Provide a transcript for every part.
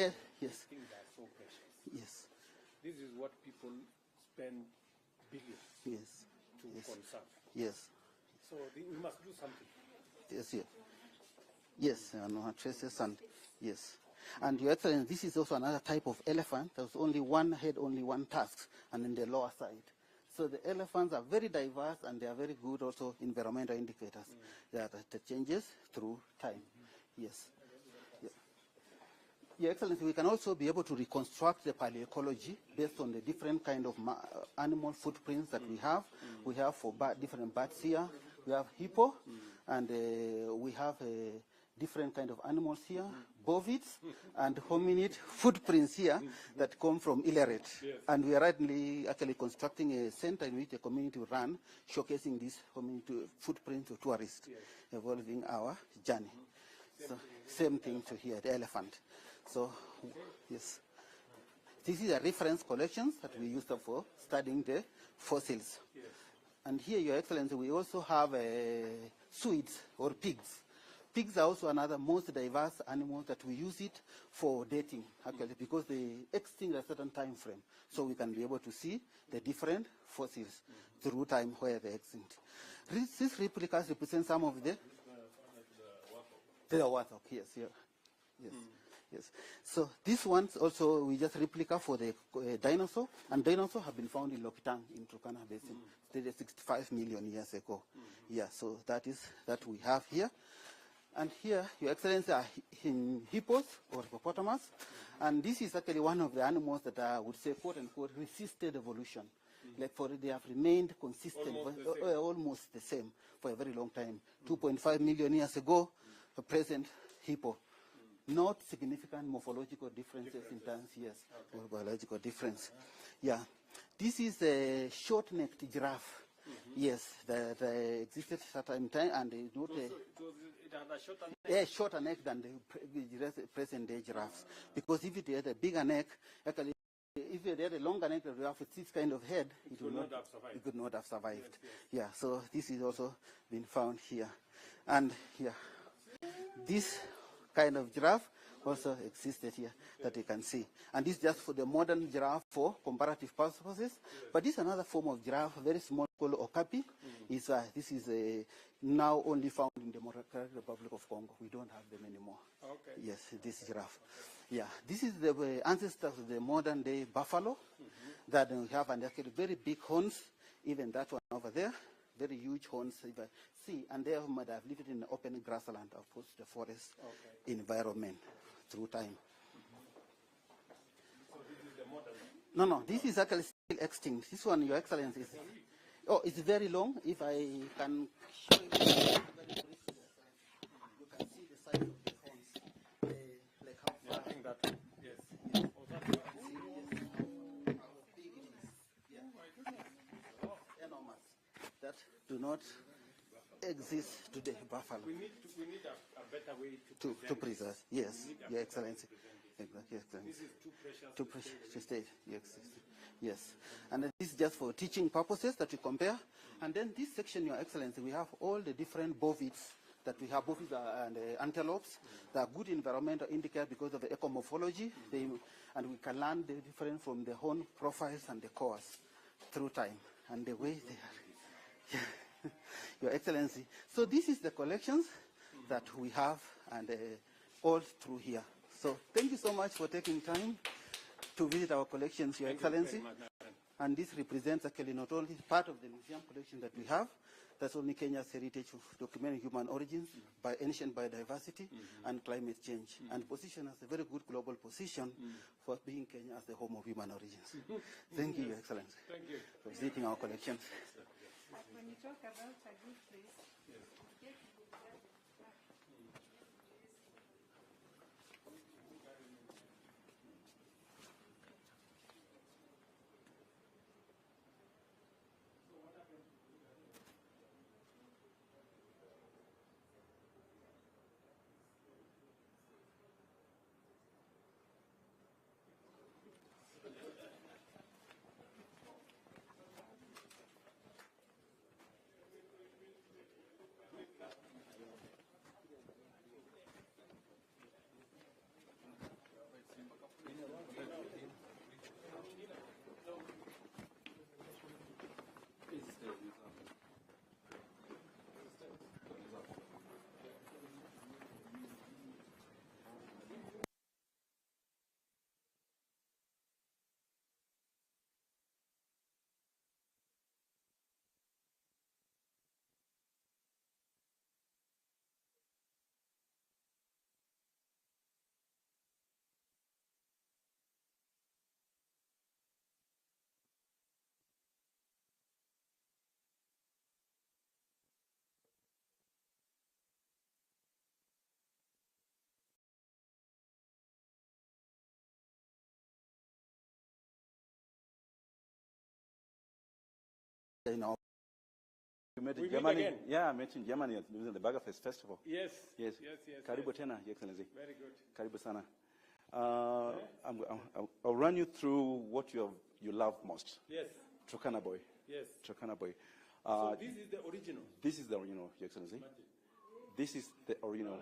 here, yes. Things are so precious. Yes. This is what people spend billions to conserve. Yes. So we must do something. Yes, yes. Yes, no traces and yes. And Your Excellency, this is also another type of elephant. There's only one head, only one tusk, and in the lower side. So the elephants are very diverse and they are very good also environmental indicators. That changes through time. Yes. Yeah. Your Excellency, we can also be able to reconstruct the paleoecology based on the different kind of animal footprints that we have. We have for different bats here. We have hippo, and we have different kind of animals here, bovids and hominid footprints here that come from Ileret. Yes. And we are actually constructing a center in which the community will run, showcasing these hominid footprints to tourists, evolving our journey. So same thing to here, the elephant. So yes, this is a reference collections that we use for studying the fossils. Yes. And here, Your Excellency, we also have Swedes or pigs. Pigs are also another most diverse animal that we use it for dating, actually, because they extinct at a certain time frame. So we can be able to see the different fossils through time where they extinct. These replicas represent some of the warthog, yes, yeah. Yes. Yes. So these ones also we just replica for the dinosaur, and dinosaurs have been found in Lokitang in Turkana Basin, 65 million years ago. Yeah, so that is that we have here. And here, Your Excellency, are in hippos or hippopotamus, and this is actually one of the animals that I would say, quote unquote, resisted evolution. Like they have remained consistent, almost the same for a very long time. 2.5 million years ago, the present hippo. Not significant morphological differences in terms, yes, or biological difference. Yeah, this is a short-necked giraffe. Yes, that existed at a time, and it had a shorter neck than the present-day giraffes. Because if it had a bigger neck, actually, if it had a longer neck, the giraffe with this kind of head, it could not have survived. Yes, yes. Yeah, so this is also been found here, and yeah, this kind of giraffe also existed here that you can see. And this is just for the modern giraffe for comparative purposes. But this is another form of giraffe, very small, called okapi. This is now only found in the Democratic Republic of Congo. We don't have them anymore. Okay. Yes, this giraffe. Yeah, this is the ancestors of the modern day buffalo that we have, and actually very big horns, even that one over there. Very huge horns, see, and they might have lived in open grassland, of course, the forest environment through time. So this is the modern one? No, this is actually still extinct. This one, Your Excellency, it's very long. If I can show you, you can see the size of the horns, like how far. I think that one. Yes. Oh, that's how big it is. Yeah. Enormous. That do not exist today, buffalo. We need a better way to preserve. Yes, Your Excellency. Exactly. This is too precious to stay. Yes. And this is just for teaching purposes that we compare. And then this section, Your Excellency, we have all the different bovids that we have, bovids and antelopes. They are good environmental indicators because of the ecomorphology. And we can learn the difference from the horn profiles and the cores through time and the way they are. Yeah. Your Excellency. So this is the collections that we have, and all through here. So thank you so much for taking time to visit our collections, Your Excellency. And this represents actually not only part of the museum collection that we have, that's only Kenya's heritage of documenting human origins by ancient biodiversity and climate change, and position as a very good global position for being Kenya as the home of human origins. Thank you, Your Excellency, for visiting our collections. When you talk about a good place, in our We met We in meet Germany. again. Yeah, I met in Germany at the Burgerfest Festival. Yes. Yes. Yes. Karibu tena, Your Excellency. Very good. Karibu sana. I'll run you through what you love most. Yes. Turkana boy. Yes. Turkana boy. So this is the original. This is the original, Your Excellency. This is the original.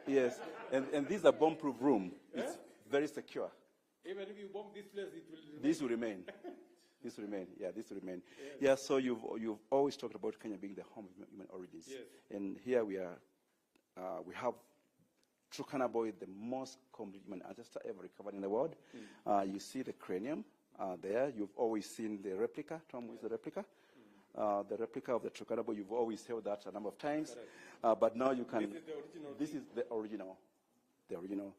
Yes, and this is a bomb-proof room. It's very secure. Even if you bomb this place, it will remain. This will remain. This will remain. Yeah, this will remain. Yeah. So you've always talked about Kenya being the home of human origins. Yes. And here we are. We have Turkana boy, the most complete human ancestor ever recovered in the world. You see the cranium there. You've always seen the replica. Tom, is the replica? The replica of the Turkana boy. You've always held that a number of times. But now you can. This is the original. This is the original. The original.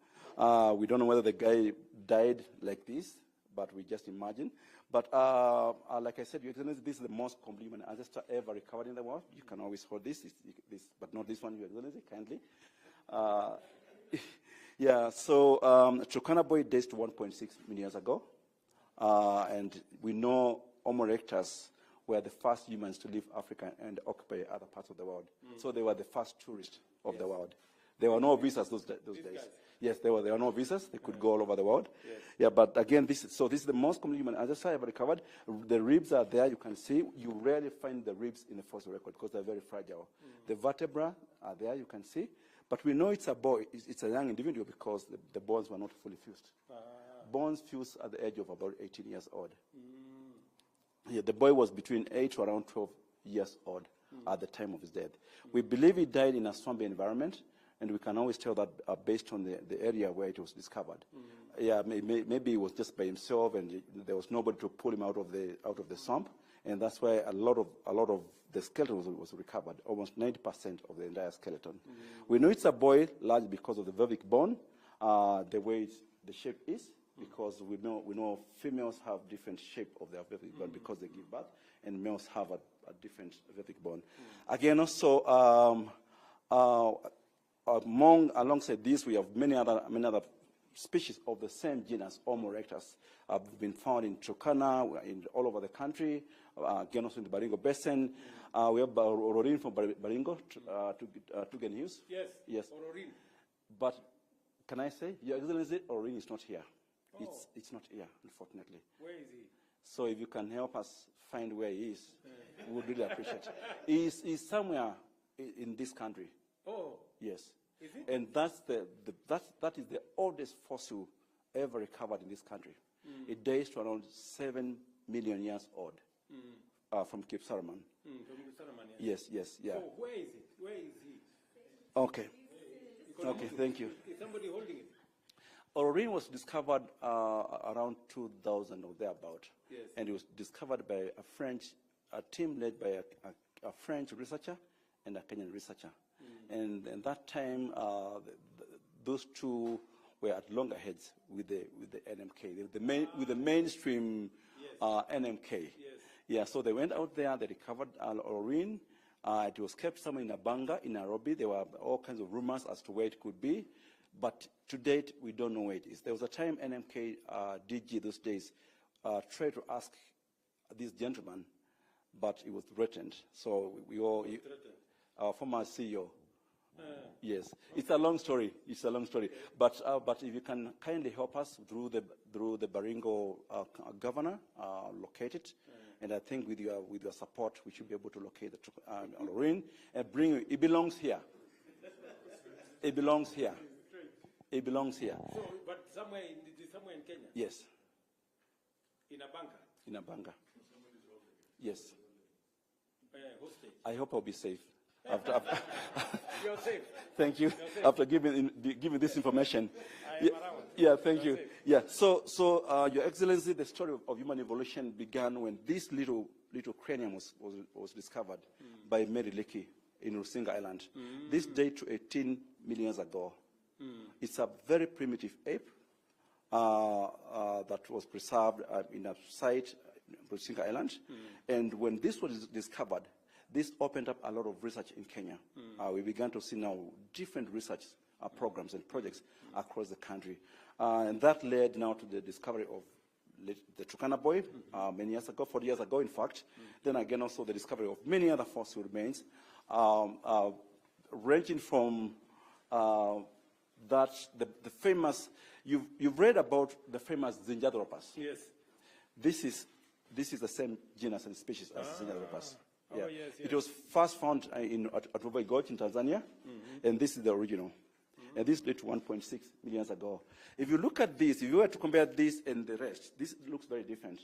We don't know whether the guy died like this, but we just imagine. But like I said, Your Excellency, this is the most complete human ancestor ever recovered in the world. You can always hold this, but not this one, Your Excellency, kindly. Yeah, so Turkana boy dates to 1.6 million years ago. And we know Homo erectus were the first humans to leave Africa and occupy other parts of the world. So they were the first tourists of the world. There were no visas those days. Yes, there were no visas. They could go all over the world. Yes. Yeah, but again, this is the most common human ancestor ever recovered. The ribs are there. You can see. You rarely find the ribs in the fossil record because they're very fragile. The vertebrae are there. You can see. But we know it's a boy. It's a young individual because the bones were not fully fused. Bones fused at the age of about 18 years old. Yeah, the boy was between 8 to around 12 years old at the time of his death. We believe he died in a swampy environment. And we can always tell that based on the area where it was discovered. Yeah, maybe he was just by himself, and there was nobody to pull him out of the swamp, and that's why a lot of the skeleton was recovered, almost 90% of the entire skeleton. We know it's a boy largely because of the pelvic bone, the way the shape is, because we know females have different shape of their pelvic bone because they give birth, and males have a different pelvic bone. Again, also. Alongside this, we have many other species of the same genus, Homo erectus, have been found in Turkana, all over the country, again also in the Baringo Basin. We have Ororin from Baringo, Tugen Hills. Yes. Ororin. But can I say, Your Excellency, Ororin is not here. It's not here, unfortunately. Where is he? So if you can help us find where he is, we would really appreciate it. He's somewhere in this country. Oh. Yes. Is it? And that is the oldest fossil ever recovered in this country. It dates to around 7 million years old from Cape Solomon. From Cape Solomon, yes. Yes, yeah. So where is it? Where is he? Okay. Okay, thank you. Is somebody holding it? Ororin was discovered around 2000 or thereabout. Yes. And it was discovered by a team led by a French researcher and a Kenyan researcher. And at that time, those two were at loggerheads with the NMK, with the mainstream NMK. Yes. Yeah, so they went out there, they recovered Ororin. It was kept somewhere in Abanga, in Nairobi. There were all kinds of rumors as to where it could be. But to date, we don't know where it is. There was a time NMK DG those days tried to ask this gentleman, but it was threatened. So we all, our former CEO. Yes, it's a long story. It's a long story. But if you can kindly help us through the Baringo governor, locate it, and I think with your support, we should be able to locate the Ororin and bring it. It belongs here. It belongs here. It belongs here. So, but somewhere in Kenya. Yes. In Abanga. In Abanga. Yes. Hostage. I hope I'll be safe. After You're safe. Thank you. Safe. After giving this information. Yeah, thank you. Yeah. So Your Excellency, the story of human evolution began when this little cranium was discovered by Mary Leakey in Rusinga Island. This date to 18 million years ago. It's a very primitive ape that was preserved in a site in Rusinga Island. And when this was discovered, this opened up a lot of research in Kenya. We began to see now different research programs and projects across the country. And that led now to the discovery of the Turkana Boy many years ago, 40 years ago, in fact. Then again, also the discovery of many other fossil remains, ranging from the famous. You've read about the famous Zinjanthropus. Yes. This is the same genus and species as Zinjanthropus. Oh, yes. It was first found at Rubai Gorge in Tanzania, and this is the original. And this lived 1.6 million years ago. If you look at this, if you were to compare this and the rest, this looks very different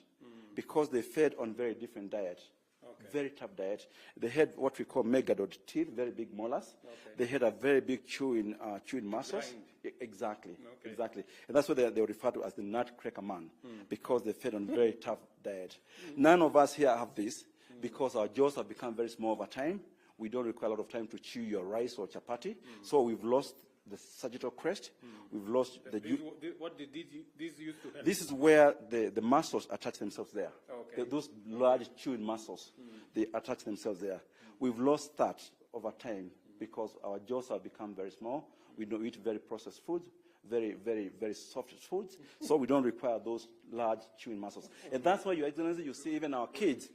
because they fed on very different diet. Okay. Very tough diet. They had what we call megalod teeth, very big molars. Okay. They had a very big chewing muscles. Exactly, okay. Exactly. And that's what they refer to as the nutcracker man, because they fed on very tough diet. None of us here have this because our jaws have become very small over time. We don't require a lot of time to chew your rice or chapati, so we've lost the sagittal crest. We've lost what did this used to help? This is where the muscles attach themselves there. Okay. Those large chewing muscles, they attach themselves there. We've lost that over time because our jaws have become very small. We don't eat very processed foods, very, very, very soft foods, so we don't require those large chewing muscles. And that's why, Your Excellency, you see even our kids.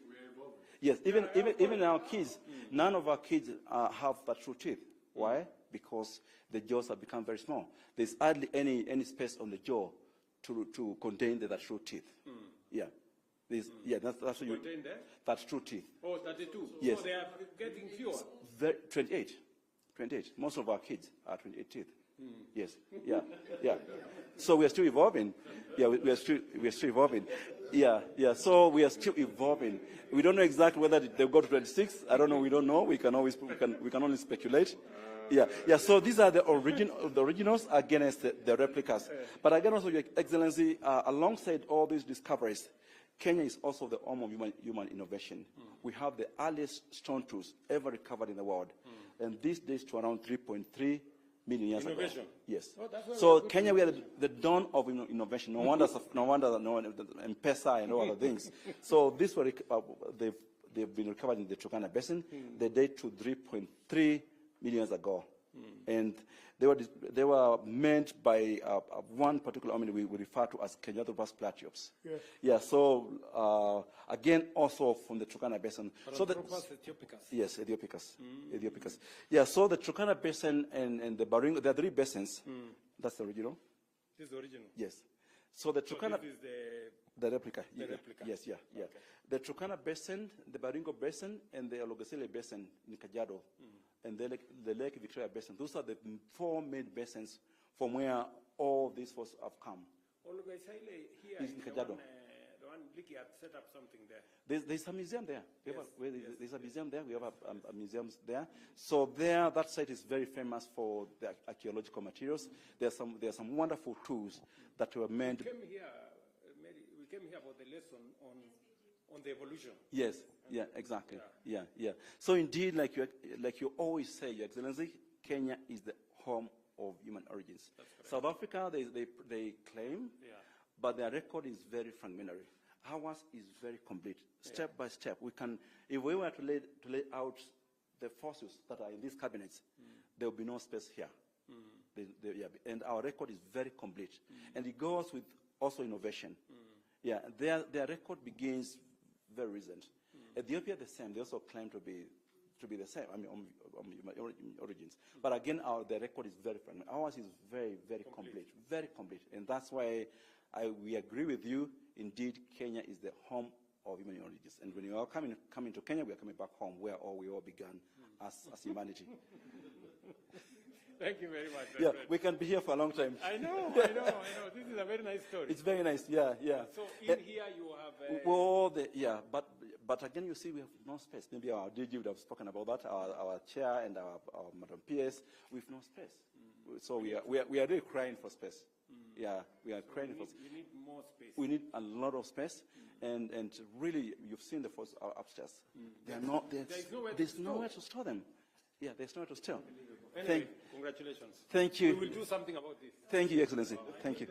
Yes, even our kids, none of our kids have that true teeth. Why? Because the jaws have become very small. There's hardly any space on the jaw to contain the true teeth. Yeah. That's what you contain there? That's true teeth. Oh, 32. Yes. So they are getting fewer. 28. Most of our kids are 28 teeth. Yes. Yeah. So we are still evolving. Yeah, we are still evolving. Yeah. So we are still evolving. We don't know exactly whether they'll go to 26. I don't know. We don't know. We can only speculate. Yeah. So these are the originals against the replicas. But again, also, Your Excellency, alongside all these discoveries, Kenya is also the home of human innovation. We have the earliest stone tools ever recovered in the world, and this dates to around 3.3 million years ago. Yes. Oh, so Kenya, we are the dawn of innovation. No wonder M-Pesa and all other things. So this were they've been recovered in the Turkana Basin. They date to 3.3 million years ago, and they were meant by one particular hominin we refer to as Kenyathropus platyops. Yeah. So again, also from the Turkana Basin. So Ethiopicus. Yes, Ethiopicus. Yeah. So the Turkana Basin and the Baringo, there are three basins. That's the original. This is the original. Yes. So the Turkana. This is the replica. The replica. Yes. Okay. The Turkana Basin, the Baringo Basin, and the Ologesile Basin in Kajiado. And the Lake Victoria Basin. Those are the four main basins from where all these fossils have come. Ologesile here is in Kajiado. The one Bliki had set up something there. There's a museum there. There's a museum there. We have a museum there. So there, that site is very famous for the archaeological materials. There are some wonderful tools that were meant. We came here for the lesson on the evolution. Yes. Yeah, exactly. Yeah. So indeed, like you always say, Your Excellency, Kenya is the home of human origins. South Africa, they claim, but their record is very fragmentary. Ours is very complete, step by step. We can, if we were to lay out the fossils that are in these cabinets, there will be no space here. And our record is very complete, and it goes with also innovation. Yeah, their record begins very recent. Ethiopia the same. They also claim to be the same. I mean, origins. But again, their record is very fragmented. Ours is very, very complete, very complete, and that's why we agree with you. Indeed, Kenya is the home of human origins, and when you are coming to Kenya, we are coming back home, where we all began as humanity. Thank you very much. Yeah, we can be here for a long time. I know. This is a very nice story. It's very nice. Yeah. So in here you have. But again, you see, we have no space. Maybe our DG would have spoken about that. Our chair and our Madam PS, we have no space. So we are really crying for space. Yeah, we are crying for space. We need more space. We need a lot of space, and really, you've seen the force upstairs. There's nowhere to store them. Yeah, there's nowhere to store. Anyway, congratulations. Thank you. We will do something about this. Thank you, Excellency. Thank you.